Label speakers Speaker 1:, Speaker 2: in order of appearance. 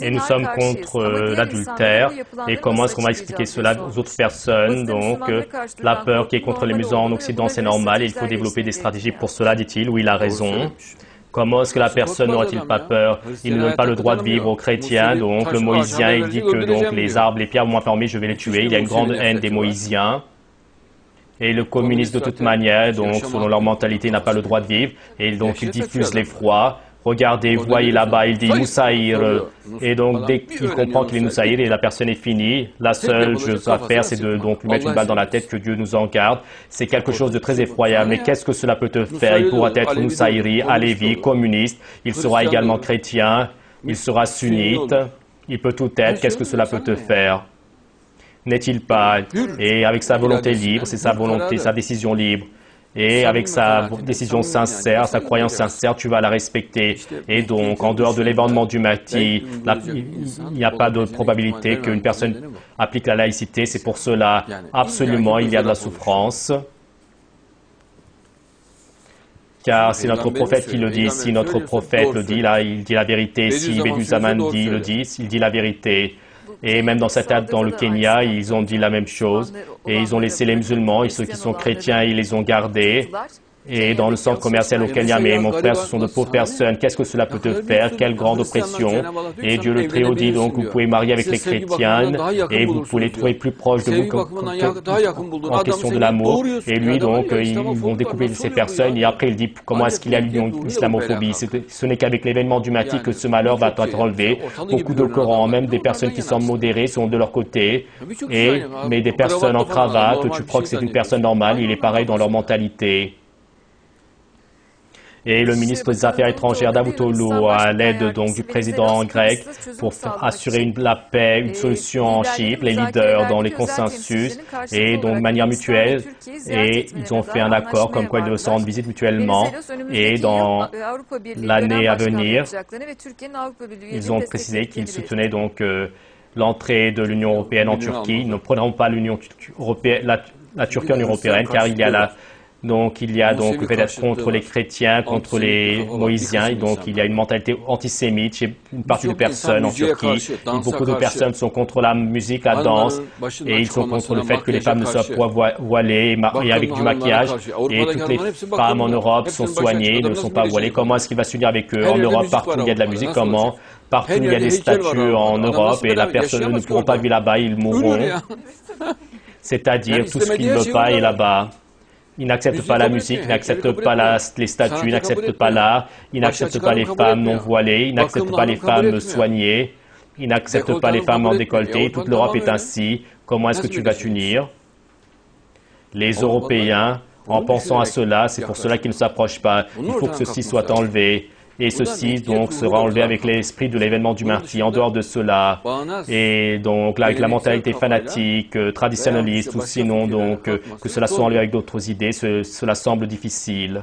Speaker 1: Et nous sommes contre l'adultère. Et comment est-ce qu'on va expliquer cela aux autres personnes? Donc, la peur qui est contre les musulmans en Occident, c'est normal. Il faut développer des stratégies pour cela, dit-il. Oui, il a raison. Comment est-ce que la personne n'aurait-il pas peur? Il ne donne pas le droit de vivre aux chrétiens. Donc, le moïsien, il dit que donc, les arbres, les pierres vont m'enfermer, je vais les tuer. Il y a une grande haine des moïsiens. Et le communiste, de toute manière, donc, selon leur mentalité, n'a pas le droit de vivre. Et donc, il diffuse l'effroi. Regardez, voyez là-bas, il dit Moussaïr. Et donc, dès qu'il comprend qu'il est Moussaïr et la personne est finie, la seule chose à faire, c'est de donc, lui mettre une balle dans la tête, que Dieu nous en garde. C'est quelque chose de très effroyable. Mais qu'est-ce que cela peut te faire? Il pourra être Moussaïri, Alévi, communiste. Il sera également chrétien. Il sera sunnite. Il peut tout être. Qu'est-ce que cela peut te faire? N'est-il pas? Et avec sa volonté libre, c'est sa volonté, sa décision libre. Et avec sa décision sincère, sa croyance sincère, tu vas la respecter. Et donc, en dehors de l'événement du Mahdi, il n'y a pas de probabilité qu'une personne applique la laïcité. C'est pour cela, absolument, il y a de la souffrance. Car c'est notre prophète qui le dit. Si notre prophète le dit, là, il dit la vérité. Si Bediüzzaman le dit, il dit la vérité. Et même dans cette étape, dans le Kenya, ils ont dit la même chose. Et ils ont laissé les musulmans et ceux qui sont chrétiens, ils les ont gardés. Et dans le centre commercial au Kenya, mais mon frère, ce sont de pauvres personnes. Qu'est-ce que cela peut te faire? Quelle grande oppression. Et Dieu le Très-Haut dit donc, vous pouvez marier avec les chrétiennes et vous pouvez les trouver plus proches de vous en question de l'amour. Et lui, donc, ils vont découper ces personnes. Et après, il dit, comment est-ce qu'il y a l'islamophobie? Ce n'est qu'avec l'événement du Mahdi que ce malheur va être relevé. Beaucoup de Corans, même des personnes qui sont modérées, sont de leur côté. Mais des personnes en cravate, tu crois que c'est une personne normale. Il est pareil dans leur mentalité. Et le ministre des Affaires étrangères Davutoglu, à l'aide donc du président grec, pour assurer la paix, une solution en Chypre, les leaders dans les consensus et donc de manière mutuelle. Et ils ont fait un accord comme quoi ils devaient se rendre visite mutuellement. Et dans l'année à venir, ils ont précisé qu'ils soutenaient donc l'entrée de l'Union européenne en Turquie. Ils ne prendront pas la Turquie en Union européenne car il y a le fait d'être contre les chrétiens, contre les moïsiens, et donc il y a une mentalité antisémite chez une partie des personnes en Turquie. Beaucoup de personnes sont contre la musique, la danse, et ils sont contre le fait que les femmes ne soient pas voilées et avec du maquillage. Et toutes les femmes en Europe sont soignées, ne sont pas voilées. Comment est-ce qu'il va s'unir avec eux? En Europe, partout il y a de la musique, comment? Partout il y a des statues en Europe, et la personne ne pourront pas vivre là-bas, ils mourront. C'est-à-dire, tout ce qu'ils ne veulent pas est là-bas. Ils n'acceptent pas la musique, ils n'acceptent pas les statues, ils n'acceptent pas l'art, ils n'acceptent pas les femmes non voilées, ils n'acceptent pas les femmes soignées, ils n'acceptent pas les femmes en décolleté. Toute l'Europe est ainsi. Comment est-ce que tu vas t'unir? Les Européens, en pensant à cela, c'est pour cela qu'ils ne s'approchent pas. Il faut que ceci soit enlevé. Et ceci, donc, sera enlevé avec l'esprit de l'événement du Mahdi. En dehors de cela, et donc, là, avec la mentalité fanatique, traditionnaliste, ou sinon, donc, que cela soit enlevé avec d'autres idées, cela semble difficile.